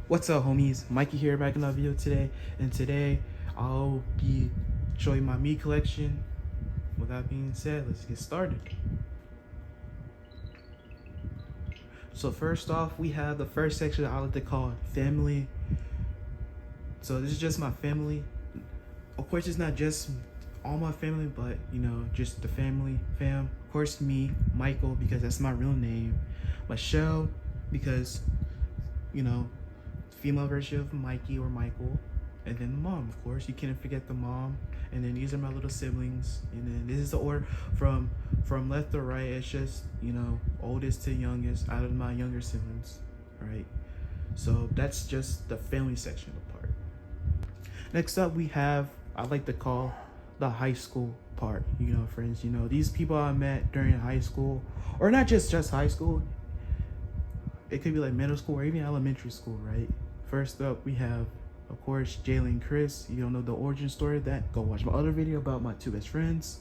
What's up, homies? Mikey here, back in another video today, and today I'll be showing my meat collection. With that being said, let's get started. So first off, we have the first section I like to call family. So this is just my family. Of course, it's not just all my family, but just the family, fam. Of course, me, Michael, because that's my real name. Michelle, because female version of Mikey or Michael, and then the mom, of course. You can't forget the mom. And then these are my little siblings. And then this is the order from left to right. It's just oldest to youngest out of my younger siblings, right? So that's just the family section part. Next up, we have I like to call the high school part. Friends. These people I met during high school, or not just high school. It could be like middle school or even elementary school, right? First up, we have, of course, Jalen, Chris. You don't know the origin story of that? Go watch my other video about my two best friends.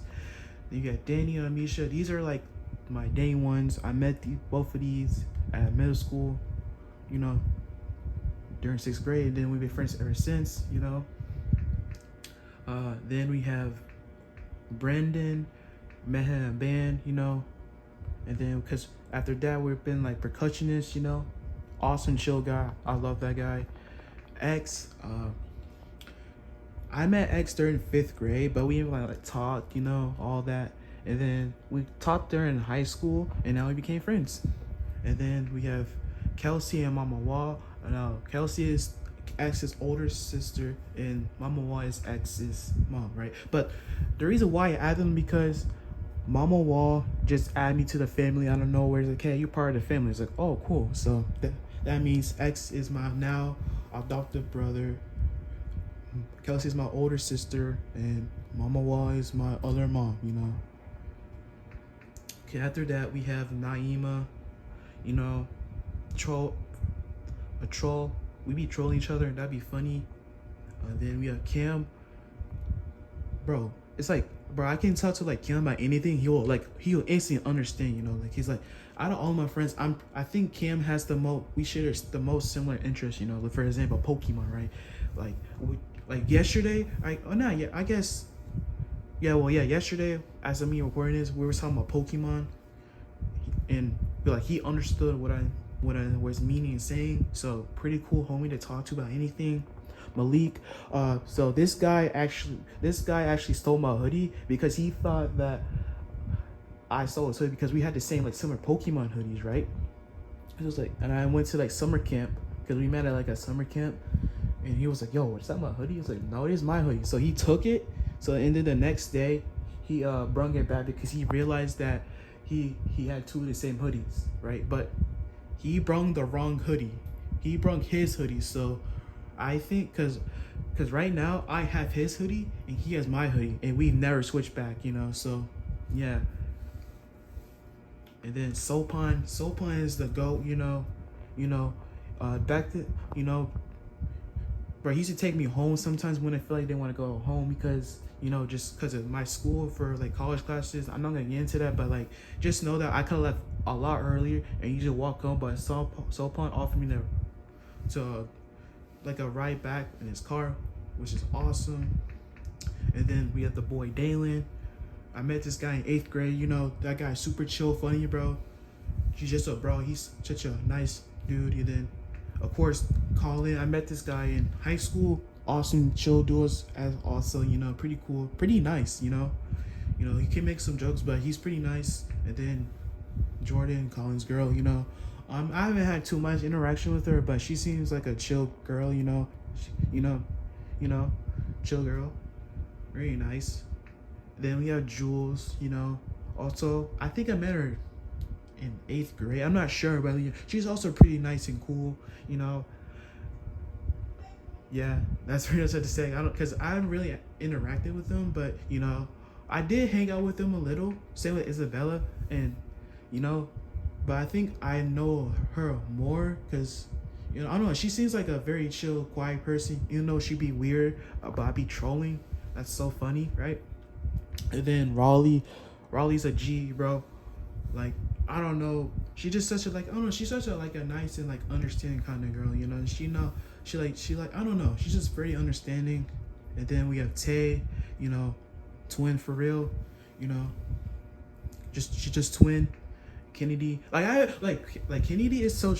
Then you got Danny and Amisha. These are like my day ones. I met both of these at middle school, during 6th grade. And then we've been friends ever since, Then we have Brendan, met him in a band, and then because after that we've been like percussionists, awesome chill guy. I love that guy. X, I met X during 5th grade, but we like talked, all that. And then we talked during high school, and now we became friends. And then we have Kelsey and Mama Wall. Now Kelsey is X's older sister, and Mama Wall is X's mom, right? But the reason why I add them because Mama Wall just added me to the family out of nowhere. It's like, hey, you're part of the family. It's like, oh, cool. So that means X is my now adoptive brother. Kelsey is my older sister, and Mama Wall is my other mom, Okay, after that, we have Naima, a troll. We be trolling each other, and that'd be funny. Then we have Cam. Bro, it's like, I can talk to like Cam about anything. He'll instantly understand, like he's like, out of all my friends, I think Cam has the most, we share the most similar interests, like for example, Pokemon, right? Like yesterday, yesterday, as of me recording this, we were talking about Pokemon, and he understood what I was meaning and saying. So pretty cool homie to talk to about anything. Malik, so this guy actually stole my hoodie because he thought that I stole his hoodie because we had the same like similar Pokemon hoodies, right? It was like, and I went to like summer camp because we met at like a summer camp, and he was like, yo, is that my hoodie? I was like, no, it is my hoodie. So he took it. So and then the next day he brung it back because he realized that he had two of the same hoodies, right? But he brung the wrong hoodie. He brung his hoodie. So I think because right now I have his hoodie and he has my hoodie, and we've never switched back, so yeah. And then Sopan is the GOAT, back to, bro, he used to take me home sometimes when I feel like I didn't want to go home because, just because of my school for like college classes. I'm not gonna get into that, but like just know that I could have left a lot earlier and you just walk home, but Sopan offered me to like a ride back in his car, which is awesome. And then we have the boy Dalen. I met this guy in 8th grade. That guy's super chill, funny, bro. He's such a nice dude. And then, of course, Colin. I met this guy in high school. Awesome, chill dudes as also, pretty cool, pretty nice. He can make some jokes, but he's pretty nice. And then Jordan, Colin's girl. I haven't had too much interaction with her, but she seems like a chill girl. Chill girl, very nice. Then we have Jules, also, I think I met her in 8th grade. I'm not sure, but she's also pretty nice and cool, Yeah, that's pretty much what to say. Because I haven't really interacted with them, but, I did hang out with them a little. Same with Isabella, and, but I think I know her more because, I don't know, she seems like a very chill, quiet person, even though she be weird, but I be trolling. That's so funny, right? And then Raleigh's a G, bro. Like, I don't know She just such a like I don't know. She's such a like a nice and like understanding kind of girl. You know. She like I don't know. She's just very understanding. And then we have Tay. You know, twin for real. You know, she's just twin. Kennedy, like Kennedy is so.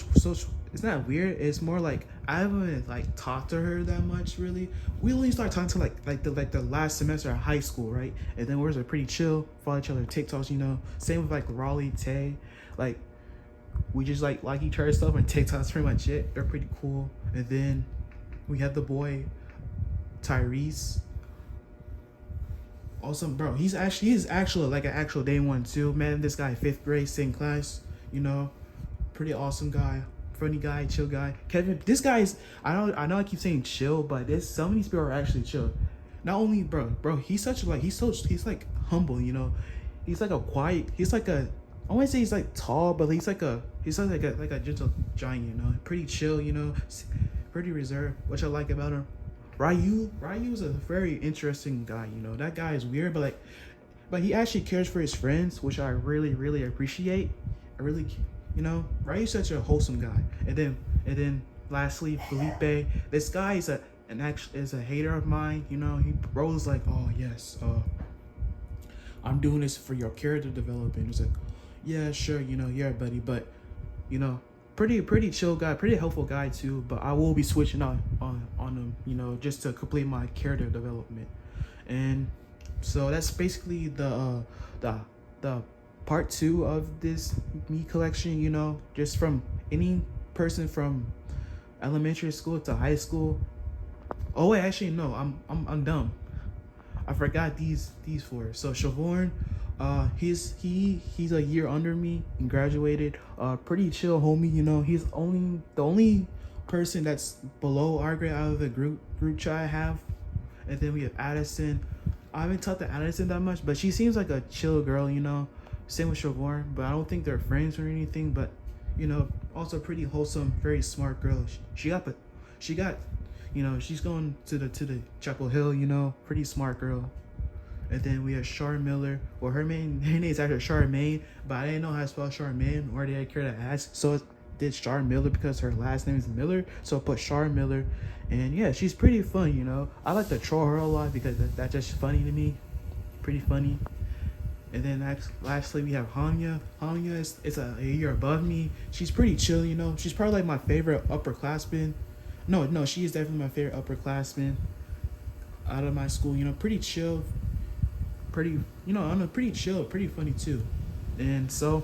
It's not weird. It's more like I haven't like talked to her that much really. We only started talking to like the last semester of high school, right? And then we're just pretty chill, follow each other TikToks, you know. Same with like Raleigh, Tay, like we just like each other's stuff and TikTok's pretty much it. They're pretty cool. And then we have the boy Tyrese. Awesome, bro. He's actually like an actual day one too. Man, this guy 5th grade, same class. You know, pretty awesome guy, funny guy, chill guy. Kevin, this guy's I know I keep saying chill, but some of these people are actually chill. Not only bro, he's like humble. You know, he's like a quiet. He's like a I wouldn't say he's like tall, but he's like a gentle giant. You know, pretty chill. You know, pretty reserved, which I like about him. Ryu is a very interesting guy. You know, that guy is weird, but he actually cares for his friends, which I really appreciate. You know, Ryu's such a wholesome guy. And then lastly, Felipe. This guy is a hater of mine. You know, he rolls like, oh yes, I'm doing this for your character development. It's like, yeah, sure, you know, yeah, buddy, but you know. Pretty chill guy, pretty helpful guy too, but I will be switching on him, you know, just to complete my character development. And so that's basically the part 2 of this me collection, you know, just from any person from elementary school to high school. Oh wait, actually no, I'm dumb. I forgot these 4. So Siobhan, he's a year under me and graduated. Pretty chill homie, you know. He's the only person that's below our grade out of the group chat I have. And then we have Addison. I haven't talked to Addison that much, but she seems like a chill girl, you know. Same with Siobhan, but I don't think they're friends or anything. But you know, also pretty wholesome, very smart girl. She got, you know, she's going to the Chapel Hill, you know, pretty smart girl. And then we have Char Miller. Well, her name is actually Charmaine, but I didn't know how to spell Charmaine, or did I care to ask. So I did Char Miller because her last name is Miller. So I put Char Miller. And yeah, she's pretty fun, you know. I like to troll her a lot because that's just funny to me. Pretty funny. And then lastly, we have Hanya. Hanya is a year above me. She's pretty chill, you know. She's probably like my favorite upperclassman. No, she is definitely my favorite upperclassman out of my school. You know, pretty chill. Pretty, you know, I'm pretty chill, pretty funny too. And so,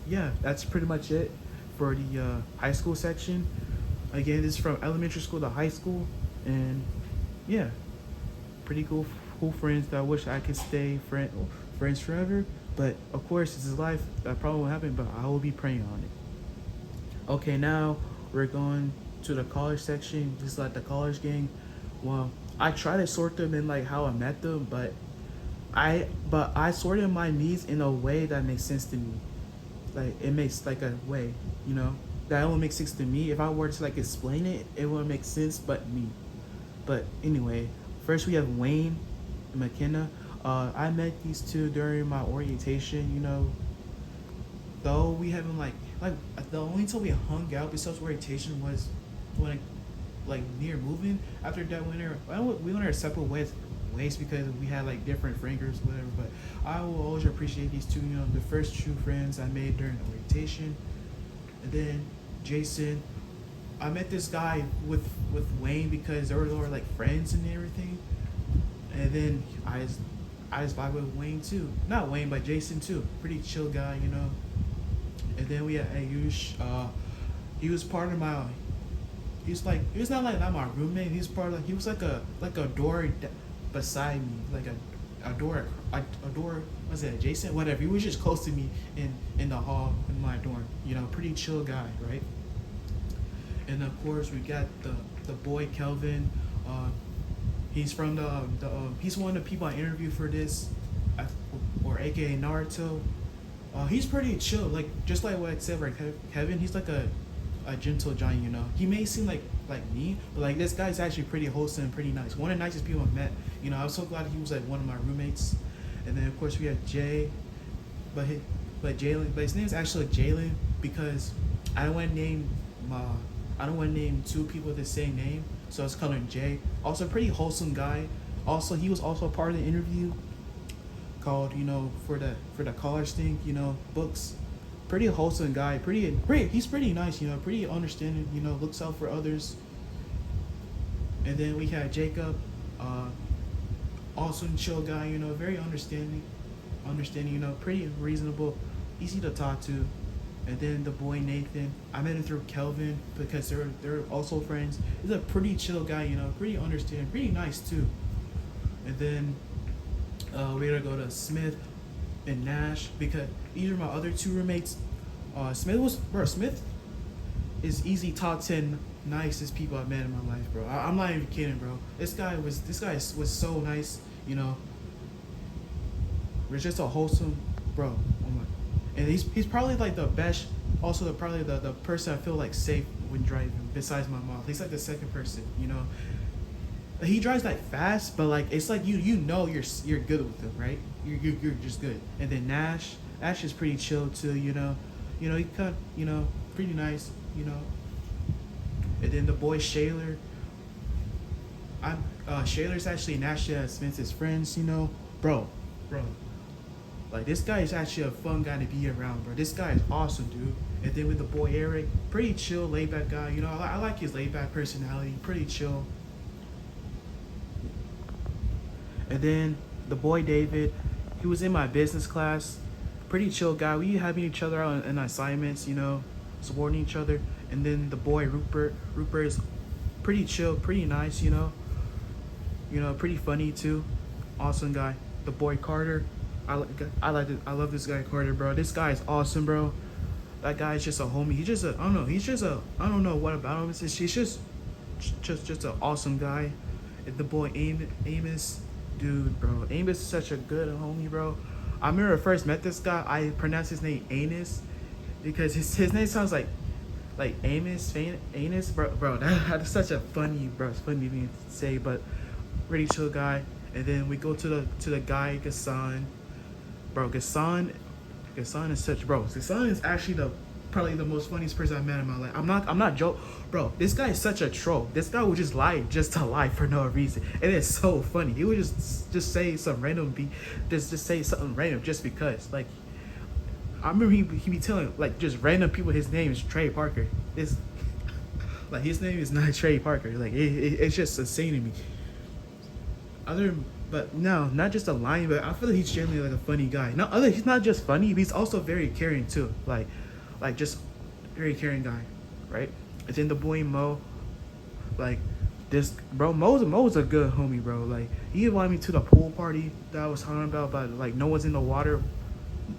yeah, that's pretty much it for the high school section. Again, this is from elementary school to high school. And yeah, pretty cool friends that I wish I could stay friends forever. But of course, this is life. That probably won't happen, but I will be praying on it. Okay, now we're going to the college section. This is like the college gang. Well, I try to sort them in like how I met them, but I sorted my needs in a way that makes sense to me. Like it makes like a way, you know, that won't make sense to me. If I were to like explain it, it wouldn't make sense but me. But anyway, first we have Wayne and McKenna. I met these two during my orientation, you know. Though we haven't like the only time we hung out besides orientation was when like near moving. After that winter, we went our separate ways because we had like different friend groups, whatever. But I will always appreciate these two, you know, the first true friends I made during orientation. And then Jason, I met this guy with Wayne because they were like friends and everything. And then I just vibe with Wayne too. Not Wayne, but Jason too. Pretty chill guy, you know. And then we had Ayush. He was part of my. He's not my roommate. He was like a door beside me, like a door. Was it adjacent? Whatever. He was just close to me in the hall in my dorm. You know, pretty chill guy, right? And of course we got the boy Kelvin. He's from he's one of the people I interviewed for this, or AKA Naruto. He's pretty chill, like just like what I said, right? Kevin, he's like a gentle giant, you know. He may seem like me, but like this guy's actually pretty wholesome and pretty nice. One of the nicest people I've met. You know, I was so glad he was like one of my roommates. And then of course we had Jay, but but his name is actually Jalen because I don't want to name my I don't want to name two people with the same name, so it's called him Jay. Also, pretty wholesome guy. Also, he was also a part of the interview called for the college thing, books. Pretty wholesome guy. He's pretty nice. Pretty understanding. Looks out for others. And then we had Jacob, awesome chill guy. Very understanding. Pretty reasonable, easy to talk to. And then the boy Nathan, I met him through Kelvin because they're also friends. He's a pretty chill guy, pretty understanding, pretty nice too. And then we're gonna go to Smith and Nash because these are my other two roommates. Smith is easy top 10 nicest people I've met in my life, bro. I'm not even kidding, bro. This guy was so nice, We're just a wholesome, bro. Oh my. And he's probably like the best. Also, probably the person I feel like safe when driving besides my mom. He's like the second person, He drives like fast, but like it's like you're good with him, right? You're just good. And then Nash is pretty chill too, he kind of, pretty nice, And then the boy Shaler. Shaler's actually Nash Smith's friends, bro. Like, this guy is actually a fun guy to be around, bro. This guy is awesome, dude. And then with the boy Eric, pretty chill, laid-back guy. I like his laid-back personality. Pretty chill. And then the boy David, he was in my business class. Pretty chill guy. We having each other out in assignments, supporting each other. And then the boy Rupert is pretty chill, pretty nice, pretty funny too. Awesome guy. The boy Carter, I love this guy Carter, bro. This guy is awesome, bro. That guy is just a homie. I don't know what about him. He's just an awesome guy. And the boy Amos, dude, bro. Amos is such a good homie, bro. I remember I first met this guy, I pronounced his name Anus because his name sounds like Amos, bro. That's such a funny thing to say, but pretty chill guy. And then we go to the guy Gassan, bro. Gassan is such, bro. Gassan is actually probably the most funniest person I've met in my life. I'm not joking, bro. This guy is such a troll. This guy would just lie to lie for no reason, and it's so funny. He would just say some random just say something random just because. Like, I remember he be telling like just random people his name is Trey Parker. It's like his name is not Trey Parker. Like it's just insane to me. But no, not just a lying, but I feel like he's generally like a funny guy. He's not just funny, but he's also very caring too. Like just very caring guy, right? And then the boy Mo, like this bro, Mo's a good homie, bro. Like he invited me to the pool party that I was talking about, but like no one's in the water.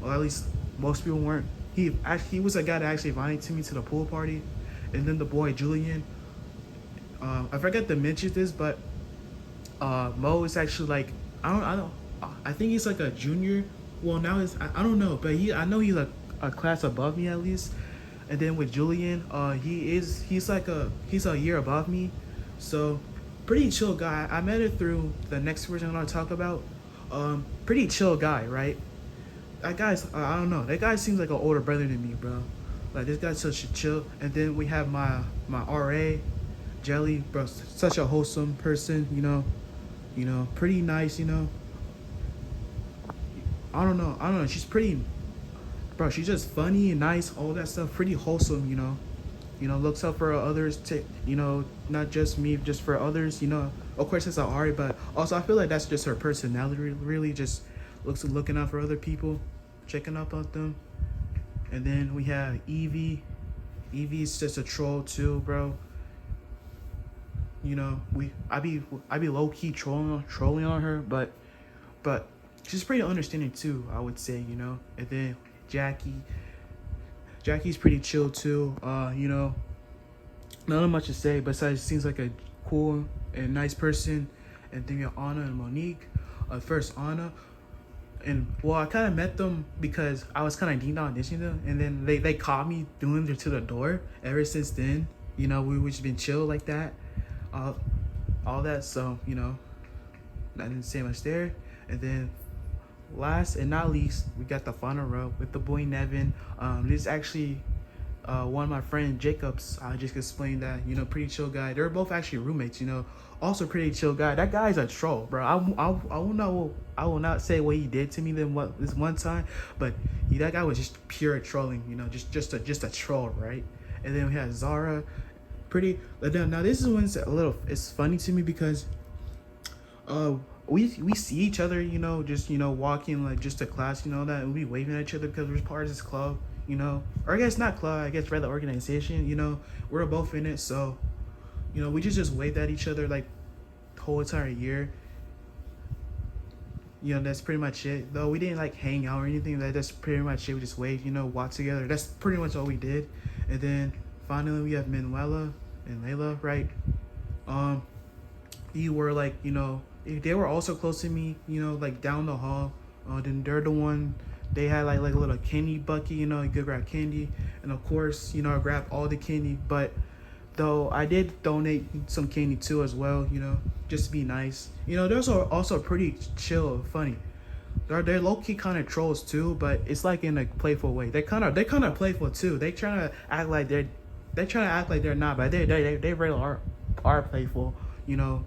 Well, at least most people weren't. He was a guy that actually invited me to the pool party. And then the boy Julian, I forgot to mention this, but Mo is actually like I think he's like a junior. Well, now I don't know, but I know he's a class above me at least. And then with Julian, he's a year above me, so pretty chill guy. I met her through the next person I'm gonna talk about. Pretty chill guy, right? That guy's I don't know. That guy seems like an older brother than me, bro. Like this guy's such a chill. And then we have my RA, Jelly, bro. Such a wholesome person, pretty nice, I don't know. She's pretty, bro. She's just funny and nice, all that stuff. Pretty wholesome, looks out for others. Not just me, just for others. Of course it's an Ari, but also I feel like that's just her personality. Really, just looking out for other people, checking up on them. And then we have Evie. Evie's just a troll too, bro. I be low key trolling on her, but she's pretty understanding too, I would say, And then Jackie's pretty chill too. Not much to say besides seems like a cool and nice person. And then we have Anna and Monique. First Anna, and well, I kind of met them because I was kind of auditioning them, and then they caught me doing it to the door. Ever since then, we've just been chill like that. All that, so I didn't say much there. And then last and not least, we got the final row with the boy Nevin. This is actually one of my friend Jacobs. I just explained that, you know, pretty chill guy. They're both actually roommates, you know, also pretty chill guy. That guy's a troll, bro. I will not say what he did to me this one time, but that guy was just pure trolling, you know, just a troll, right? And then we had Zara, pretty. Now this is when it's funny to me because we see each other, you know, just, you know, walking like just to class, you know, that, and we waving at each other because we're part of this club, you know, or I guess not club, I guess rather organization, you know, we're both in it. So, you know, we just waved at each other like the whole entire year. You know, that's pretty much it. Though we didn't like hang out or anything. That's pretty much it. We just waved, you know, walked together. That's pretty much all we did. And then finally we have Manuela and Layla, right? You were like, you know, they were also close to me, you know, like down the hall. Then they're the one, they had like a little candy bucket, you know, you could grab candy. And of course, you know, I grabbed all the candy, but though I did donate some candy too as well, you know, just to be nice. You know, they're also pretty chill, funny. They're low-key kind of trolls too, but it's like in a playful way. They kind of playful too. They trying to act like they're not, but they really are playful, you know.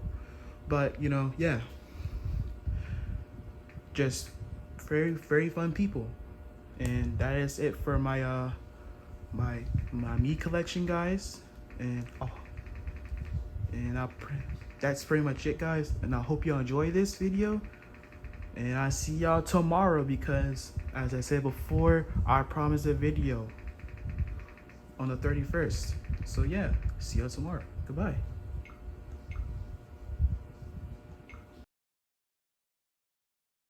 But you know, yeah, just very very fun people. And that is it for my my me collection, guys. And that's pretty much it, guys. And I hope y'all enjoy this video. And I see y'all tomorrow because, as I said before, I promised a video on the 31st. So yeah, see y'all tomorrow. Goodbye.